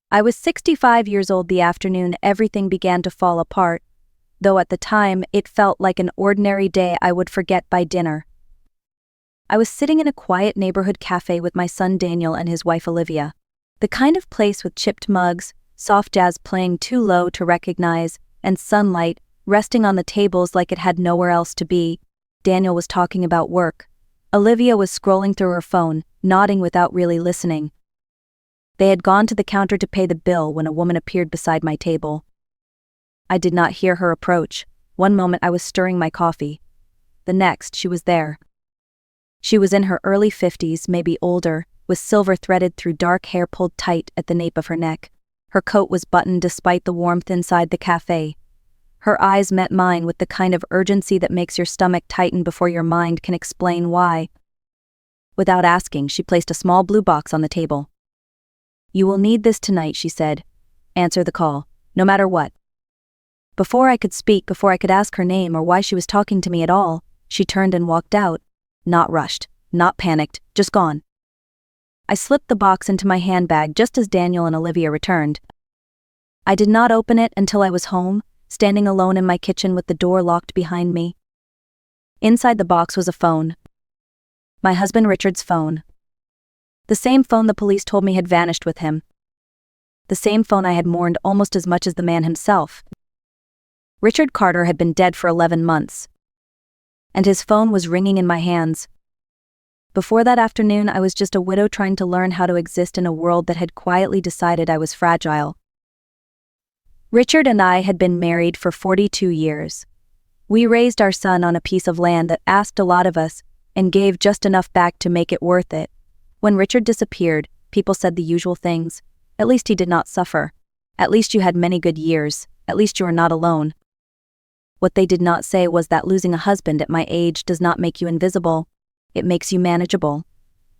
I was 65 years old the afternoon everything began to fall apart, though at the time it felt like an ordinary day I would forget by dinner. I was sitting in a quiet neighborhood cafe with my son Daniel and his wife Olivia. The kind of place with chipped mugs, soft jazz playing too low to recognize, and sunlight resting on the tables like it had nowhere else to be. Daniel was talking about work. Olivia was scrolling through her phone, nodding without really listening. They had gone to the counter to pay the bill when a woman appeared beside my table. I did not hear her approach. One moment I was stirring my coffee. The next, she was there. She was in her early 50s, maybe older, with silver threaded through dark hair pulled tight at the nape of her neck. Her coat was buttoned despite the warmth inside the cafe. Her eyes met mine with the kind of urgency that makes your stomach tighten before your mind can explain why. Without asking, she placed a small blue box on the table. "You will need this tonight," she said. "Answer the call, no matter what." Before I could speak, before I could ask her name or why she was talking to me at all, she turned and walked out. Not rushed, not panicked, just gone. I slipped the box into my handbag just as Daniel and Olivia returned. I did not open it until I was home, standing alone in my kitchen with the door locked behind me. Inside the box was a phone. My husband Richard's phone. The same phone the police told me had vanished with him. The same phone I had mourned almost as much as the man himself. Richard Carter had been dead for 11 months. And his phone was ringing in my hands. Before that afternoon, I was just a widow trying to learn how to exist in a world that had quietly decided I was fragile. Richard and I had been married for 42 years. We raised our son on a piece of land that asked a lot of us and gave just enough back to make it worth it. When Richard disappeared, people said the usual things. At least he did not suffer. At least you had many good years. At least you are not alone. What they did not say was that losing a husband at my age does not make you invisible. It makes you manageable.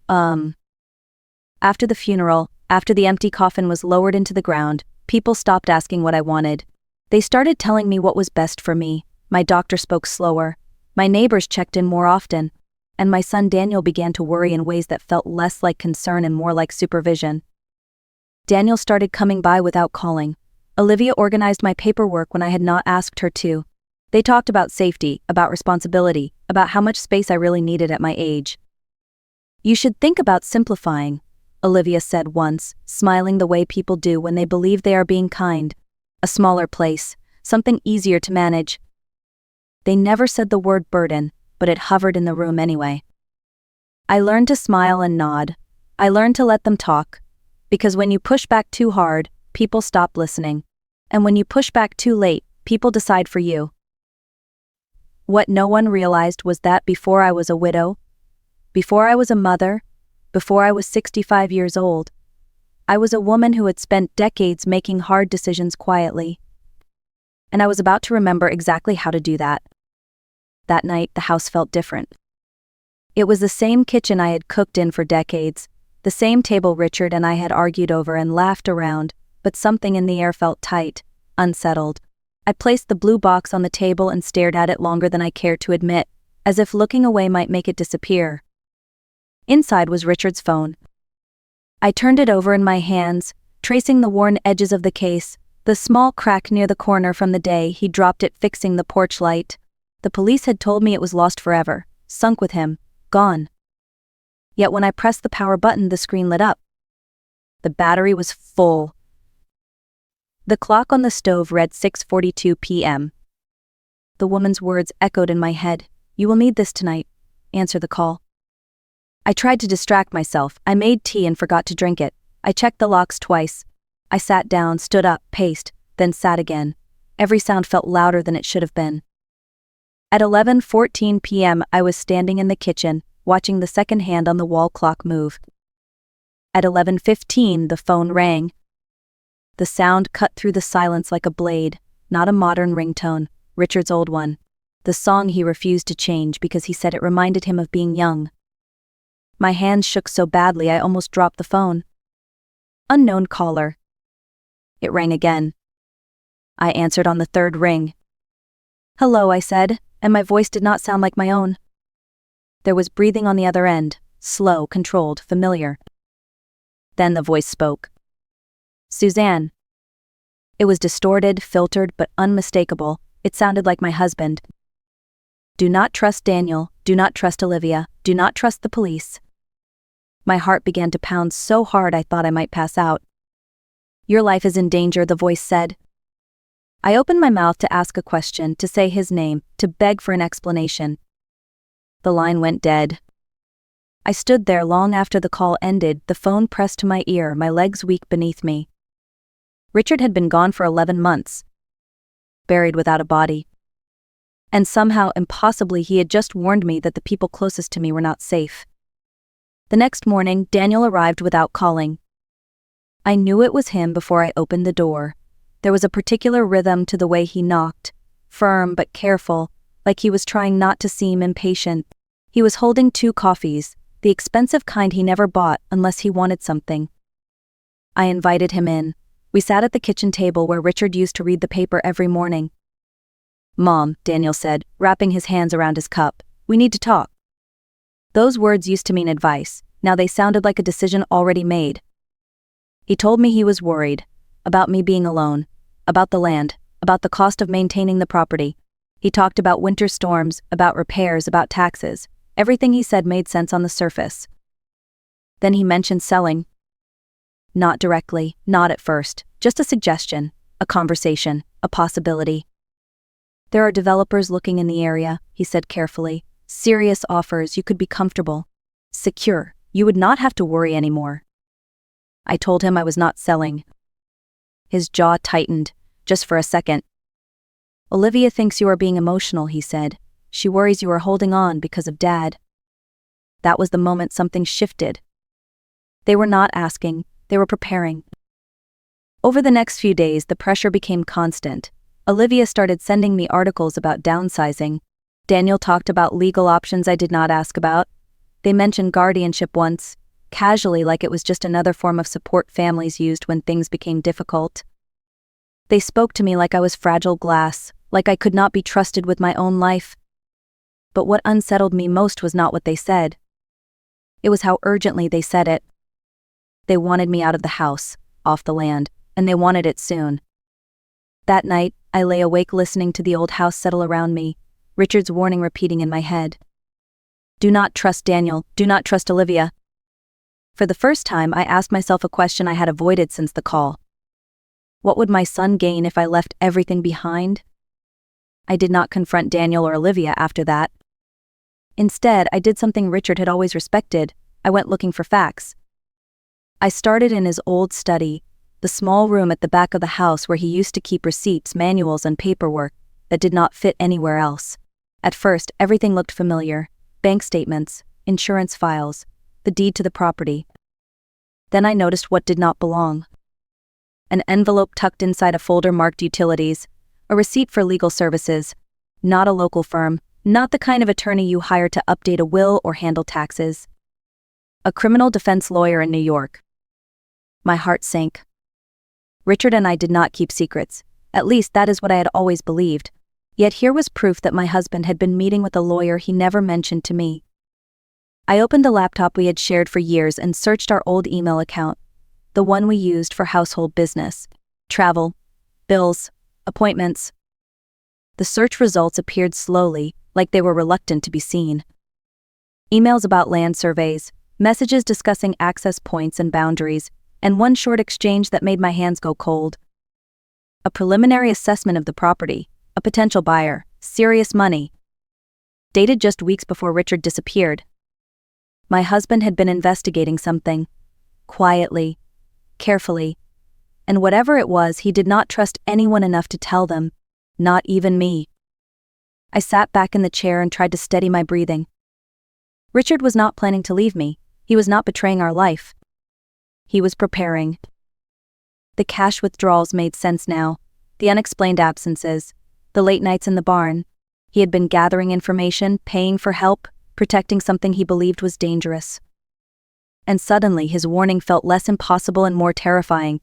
After the funeral, after the empty coffin was lowered into the ground, people stopped asking what I wanted. They started telling me what was best for me. My doctor spoke slower. My neighbors checked in more often. And my son Daniel began to worry in ways that felt less like concern and more like supervision. Daniel started coming by without calling. Olivia organized my paperwork when I had not asked her to. They talked about safety, about responsibility, about how much space I really needed at my age. "You should think about simplifying," Olivia said once, smiling the way people do when they believe they are being kind. "A smaller place, something easier to manage." They never said the word burden, but it hovered in the room anyway. I learned to smile and nod. I learned to let them talk. Because when you push back too hard, people stop listening. And when you push back too late, people decide for you. What no one realized was that before I was a widow, before I was a mother, before I was 65 years old, I was a woman who had spent decades making hard decisions quietly. And I was about to remember exactly how to do that. That night, the house felt different. It was the same kitchen I had cooked in for decades, the same table Richard and I had argued over and laughed around, but something in the air felt tight, unsettled. I placed the blue box on the table and stared at it longer than I cared to admit, as if looking away might make it disappear. Inside was Richard's phone. I turned it over in my hands, tracing the worn edges of the case, the small crack near the corner from the day he dropped it fixing the porch light. The police had told me it was lost forever, sunk with him, gone. Yet when I pressed the power button, the screen lit up. The battery was full. The clock on the stove read 6:42 p.m. The woman's words echoed in my head. "You will need this tonight. Answer the call." I tried to distract myself. I made tea and forgot to drink it. I checked the locks twice. I sat down, stood up, paced, then sat again. Every sound felt louder than it should have been. At 11:14 p.m. I was standing in the kitchen, watching the second hand on the wall clock move. At 11:15 the phone rang. The sound cut through the silence like a blade, not a modern ringtone, Richard's old one. The song he refused to change because he said it reminded him of being young. My hands shook so badly I almost dropped the phone. Unknown caller. It rang again. I answered on the third ring. "Hello," I said, and my voice did not sound like my own. There was breathing on the other end, slow, controlled, familiar. Then the voice spoke. Suzanne. It was distorted, filtered, but unmistakable. It sounded like my husband. Do not trust Daniel, do not trust Olivia, do not trust the police. My heart began to pound so hard I thought I might pass out. Your life is in danger, the voice said. I opened my mouth to ask a question, to say his name, to beg for an explanation. The line went dead. I stood there long after the call ended, the phone pressed to my ear, my legs weak beneath me. Richard had been gone for 11 months. Buried without a body. And somehow, impossibly, he had just warned me that the people closest to me were not safe. The next morning, Daniel arrived without calling. I knew it was him before I opened the door. There was a particular rhythm to the way he knocked, firm but careful, like he was trying not to seem impatient. He was holding 2 coffees, the expensive kind he never bought unless he wanted something. I invited him in. We sat at the kitchen table where Richard used to read the paper every morning. Mom, Daniel said, wrapping his hands around his cup, we need to talk. Those words used to mean advice, now they sounded like a decision already made. He told me he was worried, about me being alone, about the land, about the cost of maintaining the property. He talked about winter storms, about repairs, about taxes. Everything he said made sense on the surface. Then he mentioned selling. Not directly, not at first, just a suggestion, a conversation, a possibility. There are developers looking in the area, he said carefully. Serious offers, you could be comfortable. Secure, you would not have to worry anymore. I told him I was not selling. His jaw tightened, just for a second. Olivia thinks you are being emotional, he said. She worries you are holding on because of Dad. That was the moment something shifted. They were not asking, they were preparing. Over the next few days, the pressure became constant. Olivia started sending me articles about downsizing. Daniel talked about legal options I did not ask about. They mentioned guardianship once, casually, like it was just another form of support families used when things became difficult. They spoke to me like I was fragile glass, like I could not be trusted with my own life. But what unsettled me most was not what they said. It was how urgently they said it. They wanted me out of the house, off the land, and they wanted it soon. That night, I lay awake listening to the old house settle around me, Richard's warning repeating in my head. Do not trust Daniel, do not trust Olivia. For the first time, I asked myself a question I had avoided since the call. What would my son gain if I left everything behind? I did not confront Daniel or Olivia after that. Instead, I did something Richard had always respected. I went looking for facts. I started in his old study, the small room at the back of the house where he used to keep receipts, manuals, and paperwork that did not fit anywhere else. At first, everything looked familiar. Bank statements, insurance files, the deed to the property. Then I noticed what did not belong. An envelope tucked inside a folder marked utilities, a receipt for legal services, not a local firm, not the kind of attorney you hire to update a will or handle taxes. A criminal defense lawyer in New York. My heart sank. Richard and I did not keep secrets, at least that is what I had always believed. Yet here was proof that my husband had been meeting with a lawyer he never mentioned to me. I opened the laptop we had shared for years and searched our old email account, the one we used for household business, travel, bills, appointments. The search results appeared slowly, like they were reluctant to be seen. Emails about land surveys, messages discussing access points and boundaries, and one short exchange that made my hands go cold. A preliminary assessment of the property, a potential buyer, serious money. Dated just weeks before Richard disappeared. My husband had been investigating something. Quietly, carefully. And whatever it was, he did not trust anyone enough to tell them, not even me. I sat back in the chair and tried to steady my breathing. Richard was not planning to leave me. He was not betraying our life. He was preparing. The cash withdrawals made sense now. The unexplained absences. The late nights in the barn. He had been gathering information, paying for help, protecting something he believed was dangerous. And suddenly his warning felt less impossible and more terrifying.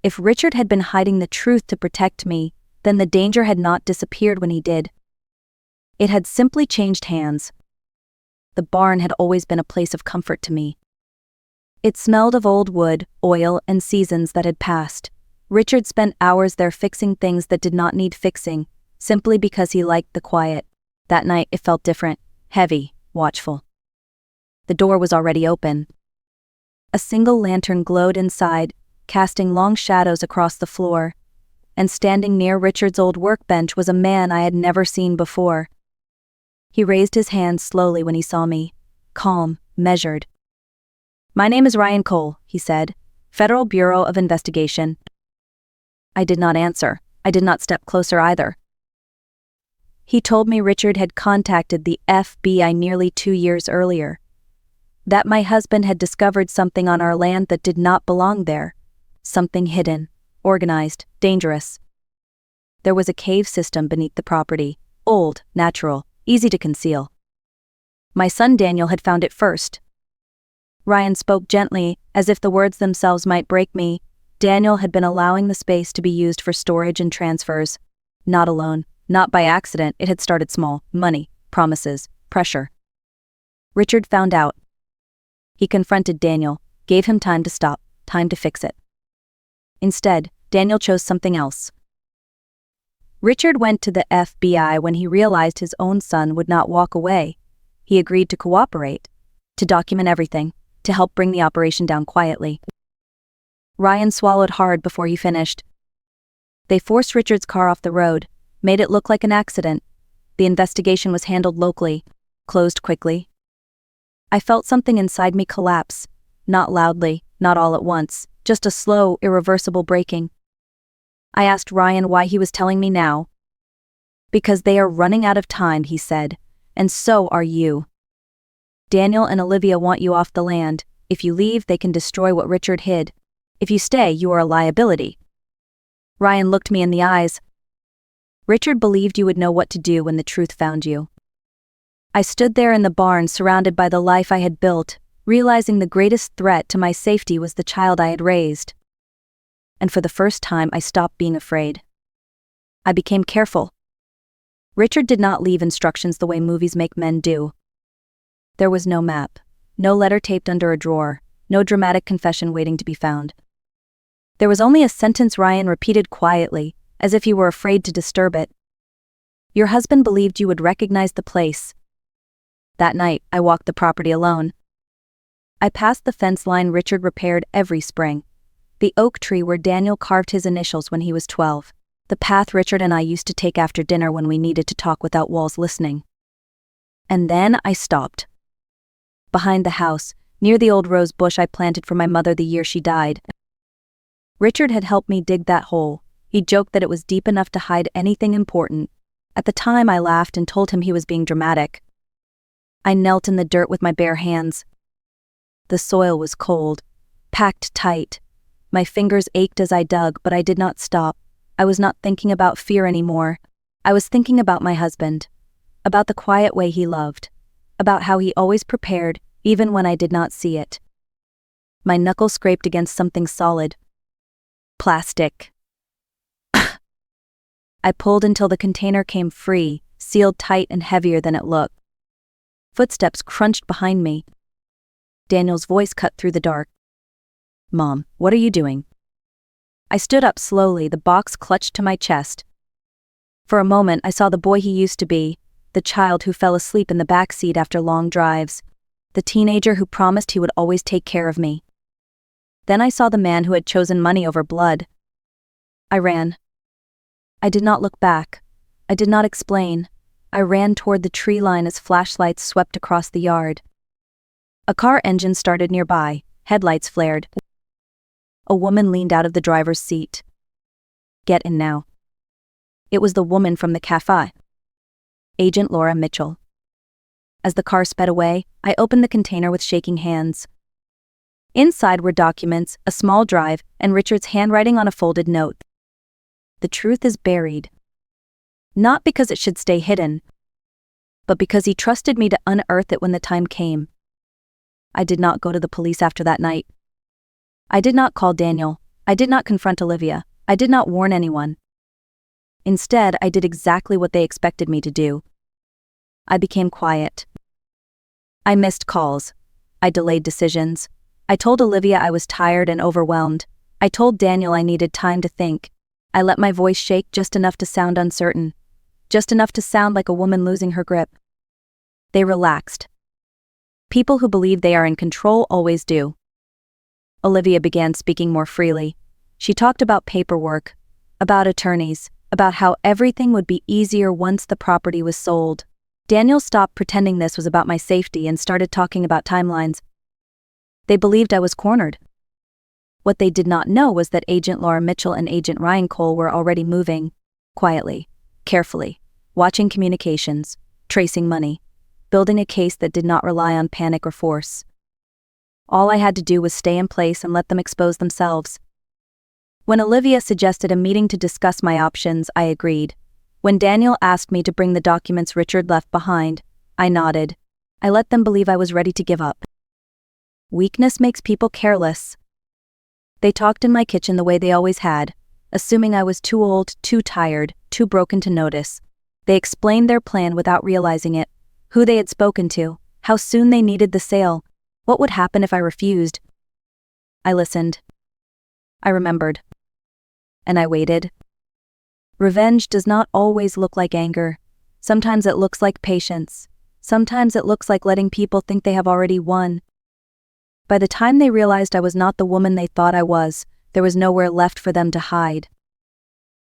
If Richard had been hiding the truth to protect me, then the danger had not disappeared when he did. It had simply changed hands. The barn had always been a place of comfort to me. It smelled of old wood, oil, and seasons that had passed. Richard spent hours there fixing things that did not need fixing, simply because he liked the quiet. That night it felt different, heavy, watchful. The door was already open. A single lantern glowed inside, casting long shadows across the floor. And standing near Richard's old workbench was a man I had never seen before. He raised his hand slowly when he saw me, calm, measured. "My name is Ryan Cole," he said, "Federal Bureau of Investigation." I did not answer. I did not step closer either. He told me Richard had contacted the FBI nearly 2 years earlier. That my husband had discovered something on our land that did not belong there. Something hidden, organized, dangerous. There was a cave system beneath the property, old, natural, easy to conceal. My son Daniel had found it first. Ryan spoke gently, as if the words themselves might break me. Daniel had been allowing the space to be used for storage and transfers. Not alone, not by accident. It had started small: money, promises, pressure. Richard found out. He confronted Daniel, gave him time to stop, time to fix it. Instead, Daniel chose something else. Richard went to the FBI when he realized his own son would not walk away. He agreed to cooperate, to document everything, to help bring the operation down quietly. Ryan swallowed hard before he finished. They forced Richard's car off the road, made it look like an accident. The investigation was handled locally, closed quickly. I felt something inside me collapse, not loudly, not all at once, just a slow, irreversible breaking. I asked Ryan why he was telling me now. "Because they are running out of time," he said, "and so are you. Daniel and Olivia want you off the land. If you leave, they can destroy what Richard hid. If you stay, you are a liability." Ryan looked me in the eyes. "Richard believed you would know what to do when the truth found you." I stood there in the barn surrounded by the life I had built, realizing the greatest threat to my safety was the child I had raised. And for the first time I stopped being afraid. I became careful. Richard did not leave instructions the way movies make men do. There was no map, no letter taped under a drawer, no dramatic confession waiting to be found. There was only a sentence Ryan repeated quietly, as if he were afraid to disturb it. "Your husband believed you would recognize the place." That night, I walked the property alone. I passed the fence line Richard repaired every spring. The oak tree where Daniel carved his initials when he was 12. The path Richard and I used to take after dinner when we needed to talk without walls listening. And then I stopped. Behind the house, near the old rose bush I planted for my mother the year she died. Richard had helped me dig that hole. He joked that it was deep enough to hide anything important. At the time I laughed and told him he was being dramatic. I knelt in the dirt with my bare hands. The soil was cold, packed tight. My fingers ached as I dug, but I did not stop. I was not thinking about fear anymore. I was thinking about my husband, about the quiet way he loved, about how he always prepared, even when I did not see it. My knuckle scraped against something solid. Plastic. I pulled until the container came free, sealed tight and heavier than it looked. Footsteps crunched behind me. Daniel's voice cut through the dark. "Mom, what are you doing?" I stood up slowly, the box clutched to my chest. For a moment I saw the boy he used to be, the child who fell asleep in the back seat after long drives, the teenager who promised he would always take care of me. Then I saw the man who had chosen money over blood. I ran. I did not look back. I did not explain. I ran toward the tree line as flashlights swept across the yard. A car engine started nearby, headlights flared. A woman leaned out of the driver's seat. "Get in now." It was the woman from the Café. Agent Laura Mitchell. As the car sped away, I opened the container with shaking hands. Inside were documents, a small drive, and Richard's handwriting on a folded note. The truth is buried. Not because it should stay hidden, but because he trusted me to unearth it when the time came. I did not go to the police after that night. I did not call Daniel. I did not confront Olivia. I did not warn anyone. Instead, I did exactly what they expected me to do. I became quiet. I missed calls. I delayed decisions. I told Olivia I was tired and overwhelmed. I told Daniel I needed time to think. I let my voice shake just enough to sound uncertain. Just enough to sound like a woman losing her grip. They relaxed. People who believe they are in control always do. Olivia began speaking more freely. She talked about paperwork, about attorneys, about how everything would be easier once the property was sold. Daniel stopped pretending this was about my safety and started talking about timelines. They believed I was cornered. What they did not know was that Agent Laura Mitchell and Agent Ryan Cole were already moving, quietly, carefully, watching communications, tracing money, building a case that did not rely on panic or force. All I had to do was stay in place and let them expose themselves. When Olivia suggested a meeting to discuss my options, I agreed. When Daniel asked me to bring the documents Richard left behind, I nodded. I let them believe I was ready to give up. Weakness makes people careless. They talked in my kitchen the way they always had, assuming I was too old, too tired, too broken to notice. They explained their plan without realizing it, who they had spoken to, how soon they needed the sale, what would happen if I refused. I listened. I remembered. And I waited. Revenge does not always look like anger. Sometimes it looks like patience. Sometimes it looks like letting people think they have already won. By the time they realized I was not the woman they thought I was, there was nowhere left for them to hide.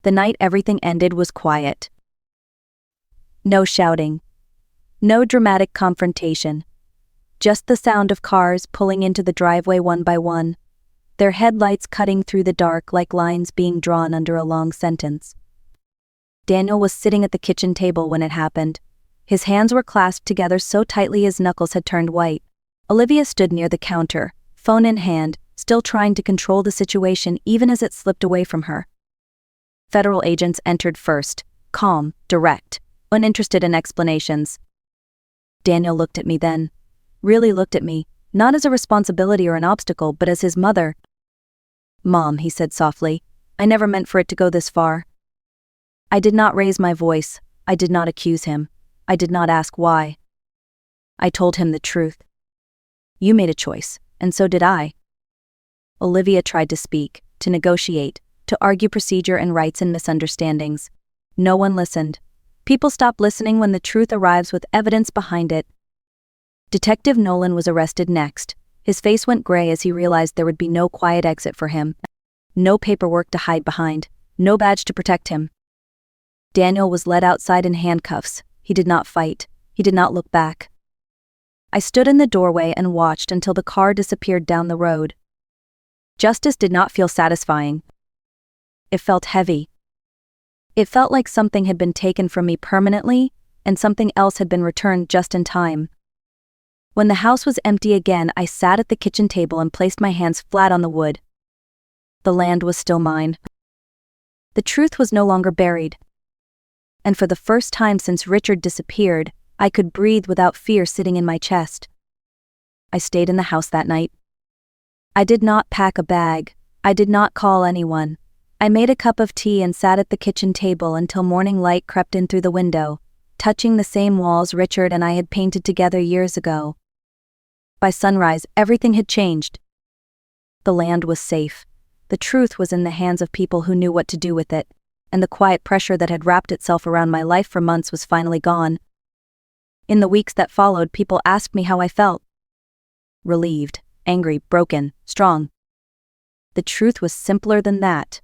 The night everything ended was quiet. No shouting. No dramatic confrontation. Just the sound of cars pulling into the driveway one by one, their headlights cutting through the dark like lines being drawn under a long sentence. Daniel was sitting at the kitchen table when it happened. His hands were clasped together so tightly his knuckles had turned white. Olivia stood near the counter, phone in hand, still trying to control the situation even as it slipped away from her. Federal agents entered first, calm, direct, uninterested in explanations. Daniel looked at me then. Really looked at me, not as a responsibility or an obstacle, but as his mother. "Mom," he said softly, "I never meant for it to go this far." I did not raise my voice. I did not accuse him. I did not ask why. I told him the truth. "You made a choice, and so did I." Olivia tried to speak, to negotiate, to argue procedure and rights and misunderstandings. No one listened. People stop listening when the truth arrives with evidence behind it. Detective Nolan was arrested next. His face went gray as he realized there would be no quiet exit for him. No paperwork to hide behind. No badge to protect him. Daniel was led outside in handcuffs. He did not fight. He did not look back. I stood in the doorway and watched until the car disappeared down the road. Justice did not feel satisfying. It felt heavy. It felt like something had been taken from me permanently, and something else had been returned just in time. When the house was empty again, I sat at the kitchen table and placed my hands flat on the wood. The land was still mine. The truth was no longer buried. And for the first time since Richard disappeared, I could breathe without fear sitting in my chest. I stayed in the house that night. I did not pack a bag. I did not call anyone. I made a cup of tea and sat at the kitchen table until morning light crept in through the window, touching the same walls Richard and I had painted together years ago. By sunrise, everything had changed. The land was safe. The truth was in the hands of people who knew what to do with it, and the quiet pressure that had wrapped itself around my life for months was finally gone. In the weeks that followed, people asked me how I felt. Relieved, angry, broken, strong. The truth was simpler than that.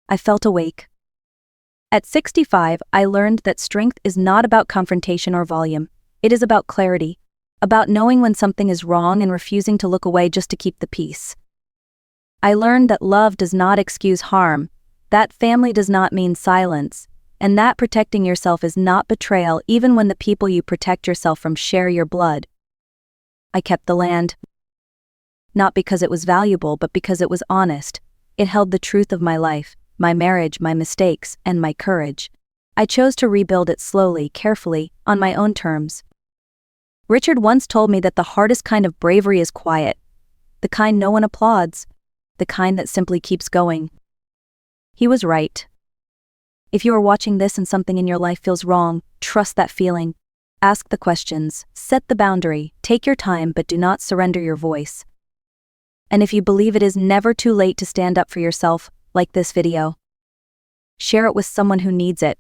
I felt awake. At 65, I learned that strength is not about confrontation or volume. It is about clarity, about knowing when something is wrong and refusing to look away just to keep the peace. I learned that love does not excuse harm, that family does not mean silence, and that protecting yourself is not betrayal even when the people you protect yourself from share your blood. I kept the land. Not because it was valuable, but because it was honest. It held the truth of my life, my marriage, my mistakes, and my courage. I chose to rebuild it slowly, carefully, on my own terms. Richard once told me that the hardest kind of bravery is quiet, the kind no one applauds, the kind that simply keeps going. He was right. If you are watching this and something in your life feels wrong, trust that feeling. Ask the questions, set the boundary, take your time, but do not surrender your voice. And if you believe it is never too late to stand up for yourself, like this video. Share it with someone who needs it.